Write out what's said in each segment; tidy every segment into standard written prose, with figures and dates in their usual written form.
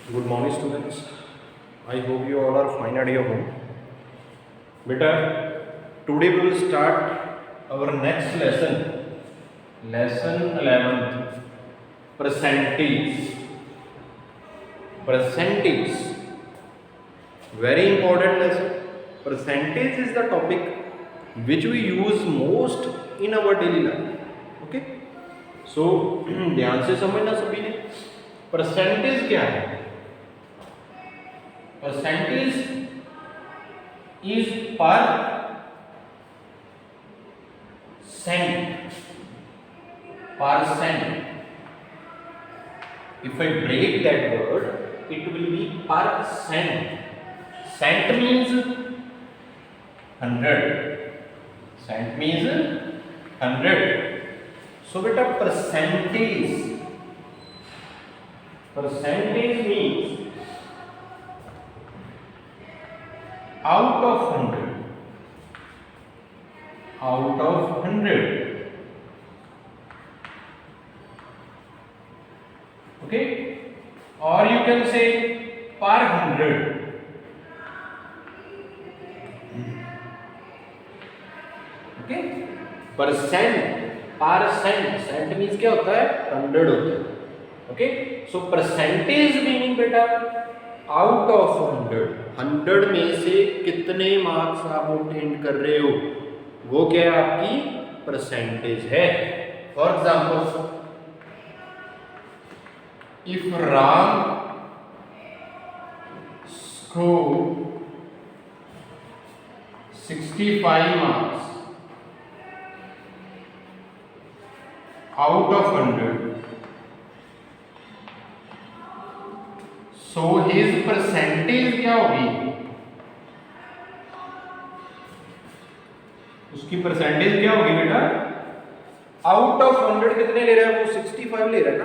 Good morning, students. I hope you all are fine at your home. Beta, today we will start our next lesson. Lesson 11th. Percentage. Percentage. Very important lesson. Percentage is the topic which we use most in our daily life. Okay? So, ध्यान से समझना सभी ने. Percentage क्या है? Percentage is per cent. Percent. If I break that word, it will be per cent. Cent means 100. Cent means 100. So beta percentage. Percentage means out of 100. Out of 100. Okay? Or you can say per 100. Okay? Percent. Percent. Cent means क्या होता है? 100 होता है. Okay? So percentage meaning बेटा out of 100 में से कितने marks आप ऑब्टेन कर रहे हो वो क्या है आपकी परसेंटेज है. For example if Ram score 65 marks out of 100, so his percentage क्या होगी, उसकी परसेंटेज क्या होगी बेटा, आउट ऑफ 100 कितने ले रहा है वो 65 ले रहा है ना,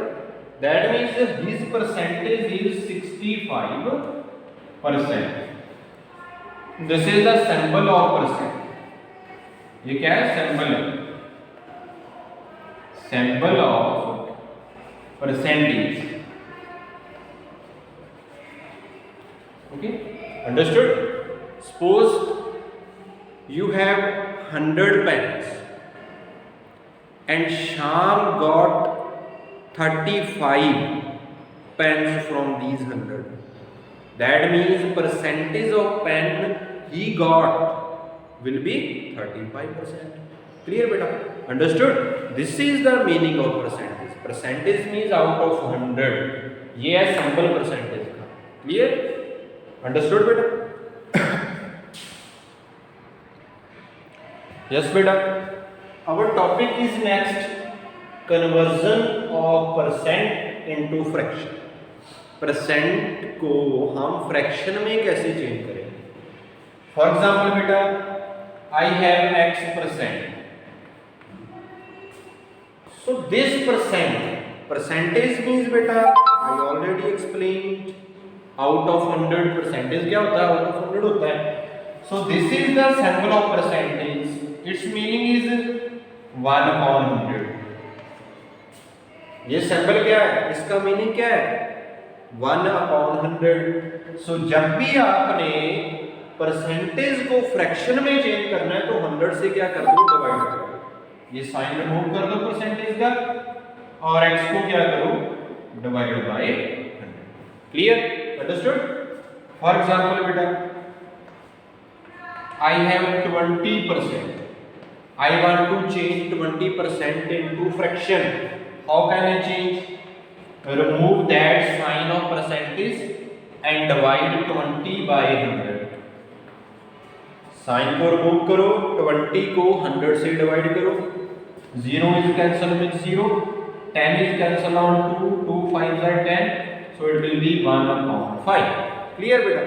that means his percentage is 65%. This is the symbol of percent. ये क्या है, सिंबल है, symbol of percentage. Okay, understood? Suppose you have 100 pens and Sham got 35 pens from these 100. That means percentage of pen he got will be 35%. Clear beta? Understood? This is the meaning of percentage. Percentage means out of 100. ये है simple percentage का. Clear? Understood beta? Yes beta. Our topic is next, conversion of percent into fraction. Percent को हम fraction में कैसे change करेंगे. For example बेटा I have x%. So this percentage means बेटा I already explained. Out of 100 percentage क्या होता है, आउट ऑफ 100 होता है. So this is the symbol of percentage. It's meaning is 1/100. ये सिंबल क्या है, इसका मीनिंग क्या है, 1/100. सो जब भी आपने परसेंटेज को फ्रैक्शन में चेंज करना है तो 100 से क्या कर दो, डिवाइड कर दो. ये साइन रिमूव कर दो परसेंटेज का और x को क्या करो, divide by 100. Clear? Understood? For example beta I have 20%. I want to change 20% into fraction. How can I change? Remove that sign of percentage and divide 20 by 100. Sign को remove करो, 20 को 100 से divide करो. 0 is cancel with 0, 10 is cancel on 2, 2 5s are 10. So it will be 1/5. Clear beta?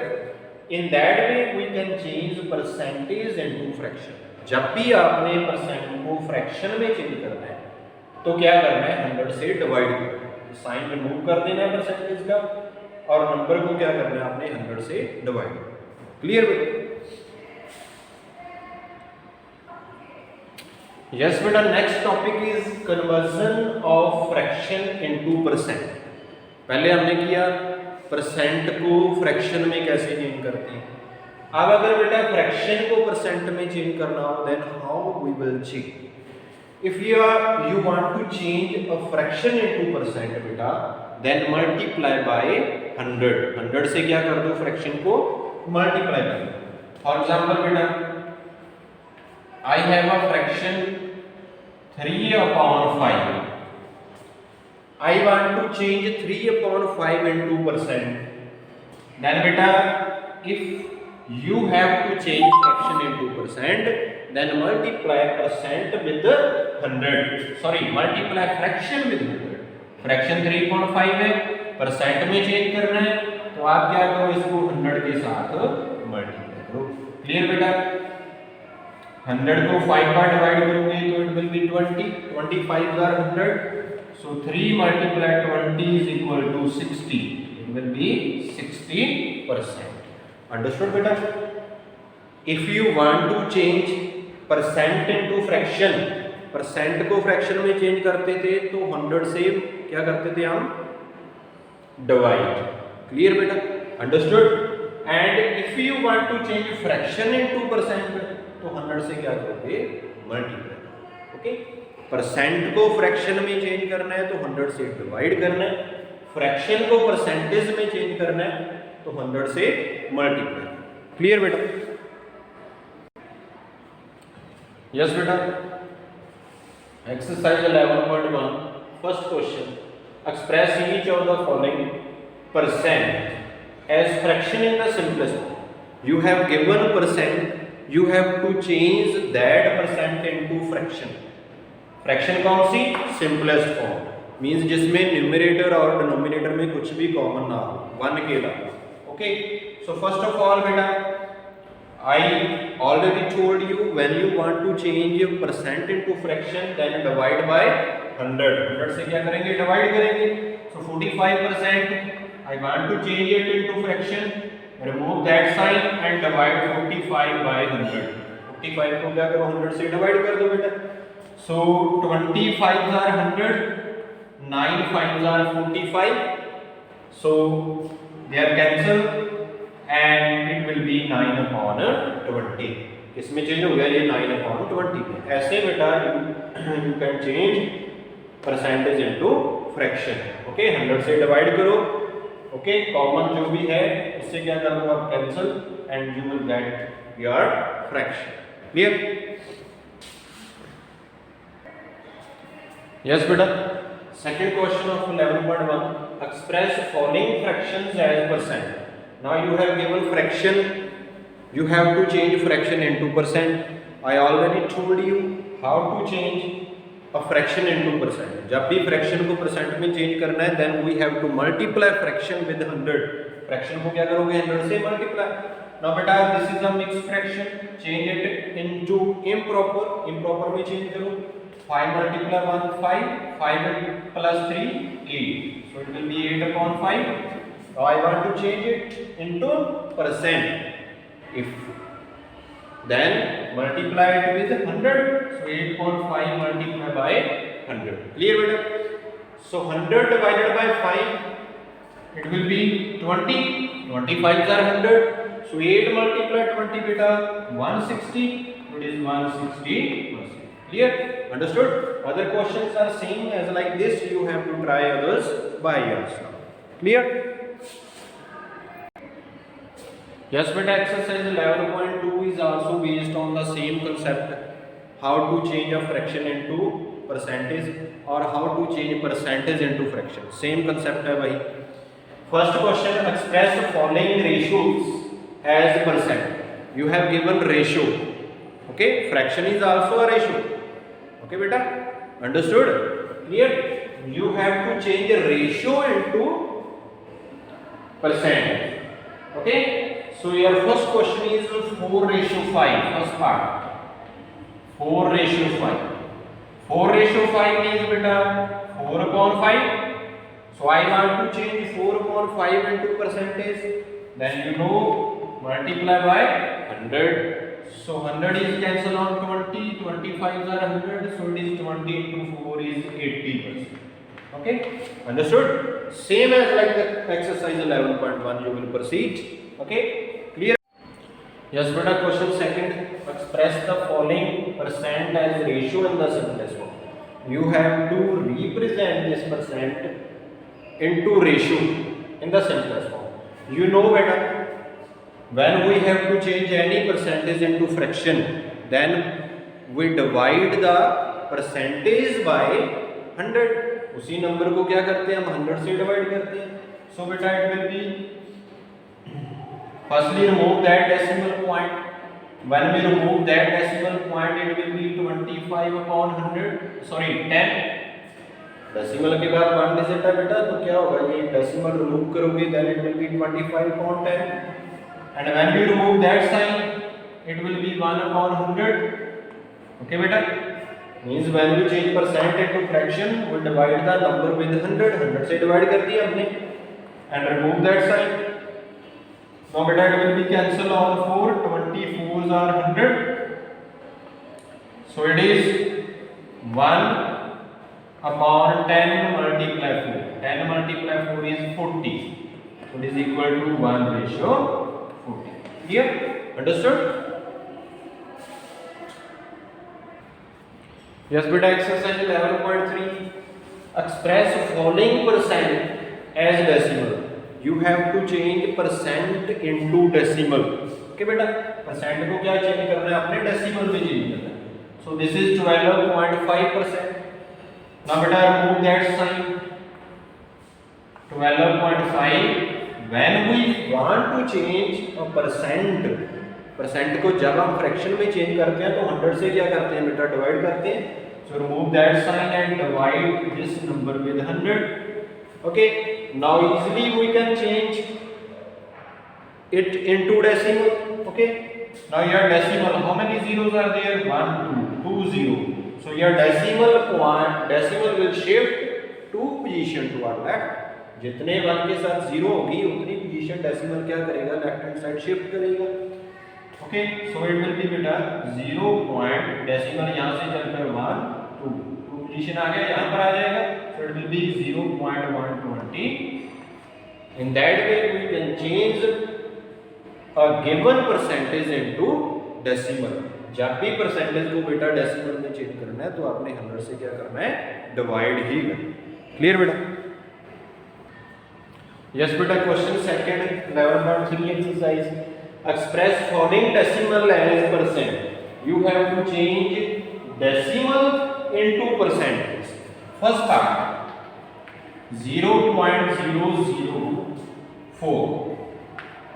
In that way we can change percentage into fraction. जब भी आपने percent को fraction में चेंज करना है तो क्या करना है, 100 से डिवाइड करना है. साइन रिमूव कर देना है परसेंटेज का और नंबर को क्या करना है आपने 100 से डिवाइड. क्लियर बेटा? यस बेटा. Next topic is conversion of fraction into percent. पहले हमने किया परसेंट को फ्रैक्शन में कैसे चेंज करते हैं। अब अगर बेटा फ्रैक्शन को परसेंट में चेंज करना हो, then how we will change. If you want to change a fraction into percent बेटा, then multiply by 100। 100 से क्या कर दो, फ्रैक्शन को मल्टीप्लाई कर दो। फॉर एग्जाम्पल बेटा, I have a fraction 3/5। I want to change 3/5 into percent। Then beta, if you have to change fraction into percent, then multiply percent with 100। Sorry, multiply fraction with 100। Fraction 3/5 है, percent में change करना है, तो आप क्या करो, इसको 100 के साथ मल्टीप्लाई करो। क्लियर बेटा। 100 को 5 बार डिवाइड करोगे तो it will be 20। 25 are 100, so 3 multiplied 20 is equal to 60। It will be 60%। Understood beta? If you want to change percent into fraction, percent को फ्रैक्शन में चेंज करते थे तो 100 से क्या करते थे हम, डिवाइड। क्लियर बेटा, understood. And if you want to change fraction into percent, तो 100 से क्या करोगे, मल्टीप्लाई। ओके, परसेंट को फ्रैक्शन में चेंज करना है तो 100 से डिवाइड करना है, फ्रैक्शन को परसेंटेज में चेंज करना है तो 100 से मल्टीप्लाई। क्लियर बेटा? यस बेटा। Exercise 11.1 first question, express each of the following percent as fraction in the simplest form. You have given percent, you have to change that percent into fraction। Fraction कौन सी, simplest form, means जिसमें numerator और denominator में कुछ भी common ना हो, 1 के अलावा। Okay, so first of all बेटा, I already told you when you want to change percent into fraction, then divide by 100। 100 से क्या करेंगे, डिवाइड करेंगे। so 45% I want to change it into fraction, remove that sign and divide 45 by 100। 45 को क्या करो, 100 से divide कर दो बेटा। so 25 are 100, 9 5s are 45, so they are cancelled and it will be 9/20। इसमें चेंज हो गया ये 9/20 में। ऐसे बेटा you can change percentage into fraction। Okay, 100 से डिवाइड करो, ओके, कॉमन जो भी है उससे क्या कर दो आप, cancel, and you will get your fraction. Clear? Yes बेटा। Second question of 11.1, express following fractions as percent. Now you have given fraction, you have to change fraction into percent। I already told you how to change a fraction into percent। जब भी fraction को percent में change करना है, then we have to multiply fraction with 100। Fraction को क्या करोगे, 100 से मल्टीप्लाई। now बेटा this is a mixed fraction, change it into improper। improper में चेंज करो, 5 multiply 1 5, 5 plus 3 8, so it will be 8/5। now I want to change it into percent। if then multiply it with 100, so 8/5 multiplied by 100। clear beta? so 100 divided by 5, it will be 20। 25s are 100, so 8 multiplied 20 beta, 160, it is 160%। clear? understood? other questions are same as like this, you have to try others by yourself। clear? Yes beta, exercise 11.2 is also based on the same concept, how to change a fraction into percentage or how to change percentage into fraction। same concept है भाई। first question, express the following ratios as percent। you have given ratio, okay, fraction is also a ratio। okay beta, understood? clear? you have to change a ratio into percent। okay, so your first question is 4/5, first part, 4/5। 4/5 means beta 4/5, so I want to change 4/5 into percentage, then you know multiply by 100, so 100 is cancelled on 20, 25s are 100, so it is 20 into 4 is 80%। okay, understood? same as like the exercise 11.1 you will proceed. Okay, clear? Yes beta, question second, express the following percent as ratio in the simplest form. You have to represent this percent into ratio in the simplest form. You know beta, when we have to change any percentage into fraction, then we divide the percentage by 100. उसी number को क्या करते हैं हम 100 से divide करते हैं. So beta it will be, firstly remove that decimal point. When we remove that decimal point, it will be 25 upon 100, sorry 10. Decimal के बाद 1 डिजिट है बेटा, तो क्या होगा, ये डेसिमल रिमूव करोगे then it will be 25 upon 10. And when we remove that sign, it will be 1 upon 100. Okay beta, means when we change percent into fraction, we divide the number with 100. 100 से divide कर दिया हमने and remove that sign. Now beta it will be cancel all 4. 24s are 100. So it is 1 upon 10 multiply 4. 10 multiply 4 is 40. So it is equal to 1 ratio 40. Clear? Understood? Yes beta, exercise 11.3. Express following percent as decimal. You have to change percent into decimal. Okay beta, percent को क्या change करना है, अपने decimal में change करना है. So this is 12.5%. Now beta remove that sign. 12.5. When we want to change a percent को जब हम फ्रैक्शन में चेंज करते हैं तो 100 से क्या करते हैं बेटा, डिवाइड करते हैं. So remove that sign and divide this number with 100. Okay, now easily we can change it into decimal. Okay, now your decimal, how many zeros are there? 1 2 2 0. So your decimal will shift 2 position to our left. जितने 1 के साथ 0 होगी उतनी position decimal क्या करेगा, left hand side shift करेगा. Okay, so it will B बेटा 0 point decimal यहाँ से चलकर 1 2 पोजीशन आ गया, यहाँ पर आ जाएगा. So it will be 0.120. In that way we can change a given percentage into decimal. जब भी परसेंटेज को बेटा डेसिमल में चेंज करना है तो आपने 100 से क्या करना है, डिवाइड ही करना. क्लियर बेटा? Yes beta, question second 11.3 exercise. Express following decimal as percent. You have to change decimal into percentage. First part 0.004.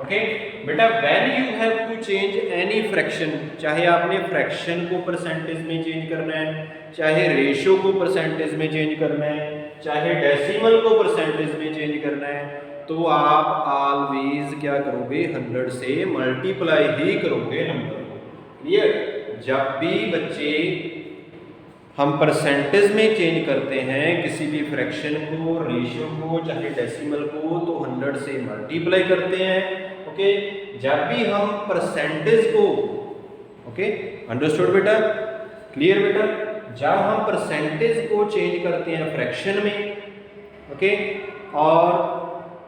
Okay बेटा, when you have to change any fraction, चाहे आपने फ्रैक्शन को परसेंटेज में change करना है, चाहे ratio को percentage में चेंज करना है, चाहे डेसिमल को परसेंटेज में चेंज करना है, तो आप ऑलवेज क्या करोगे, 100 से मल्टीप्लाई ही करोगे नंबर को. क्लियर? जब भी बच्चे हम परसेंटेज में चेंज करते हैं किसी भी फ्रैक्शन को, रेशियो को, चाहे डेसिमल को, तो 100 से मल्टीप्लाई करते हैं. ओके, जब भी हम परसेंटेज को, ओके अंडरस्टूड बेटा? क्लियर बेटा? जब हम परसेंटेज को चेंज करते हैं फ्रैक्शन में, ओके, और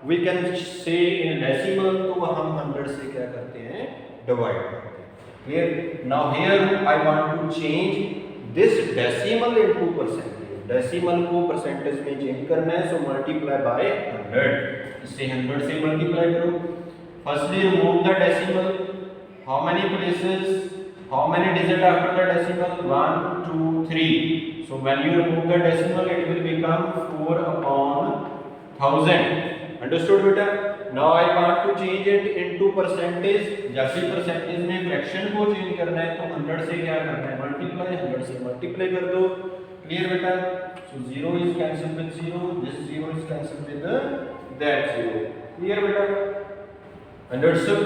we can say in decimal, तो हम 100 से क्या करते हैं, डिवाइड करते हैं. Clear? Now here I want to change this decimal into percentage. Decimal को परसेंटेज में चेंज करना है, सो मल्टीप्लाई बाय 100. इससे 100 से मल्टीप्लाई करो. Firstly remove the decimal. How many places, how many digit after the decimal? 1 2 3. So when you remove the decimal it will become 4 upon 1000. Understood बेटा? Now I want to change it into percentage. जब भी percentage में fraction को change करना है तो 100 से क्या करना है, मल्टीप्लाई. 100 से मल्टीप्लाई कर दो. क्लियर बेटा? So 0 is cancel with 0, this 0 is cancel with that 0. Clear बेटा? Understood?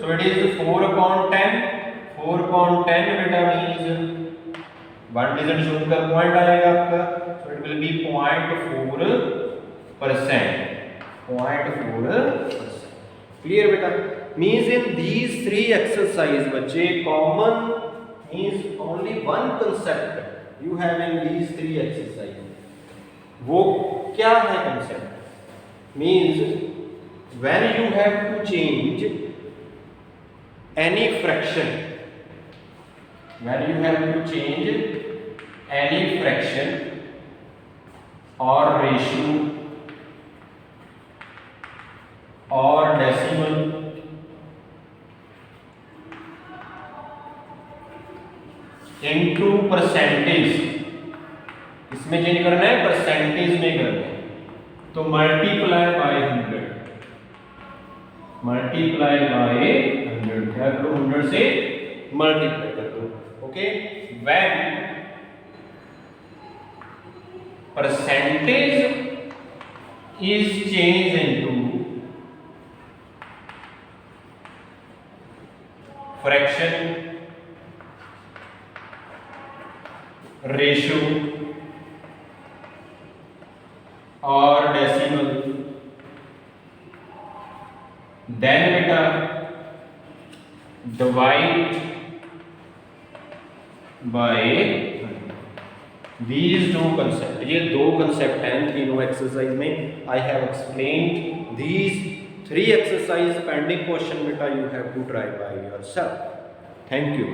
So it is 4 upon 10. 4 upon 10 बेटा मींस 1 डिजिट छोड़कर पॉइंट आएगा आपका. So it will be 0.4%. 0.4%. Clear बेटा? मीन्स इन दीज 3 एक्सरसाइज बच्चे common means only one concept you have in these 3 exercise. वो क्या है concept? Means when you have to change any fraction, when you have to change any fraction और ratio और decimal into percentage, इसमें change करना है, percentage में करना है, तो मल्टीप्लाई बाय 100, मल्टीप्लाई बाय 100, क्या करो 100 से मल्टीप्लाई कर दो। Okay, when percentage is changed into fraction, ratio और decimal, then beta divide by these two concept, ये दो concept हैं तीनों exercise में। I have explained these three exercise, pending question beta you have to try by yourself. Thank you.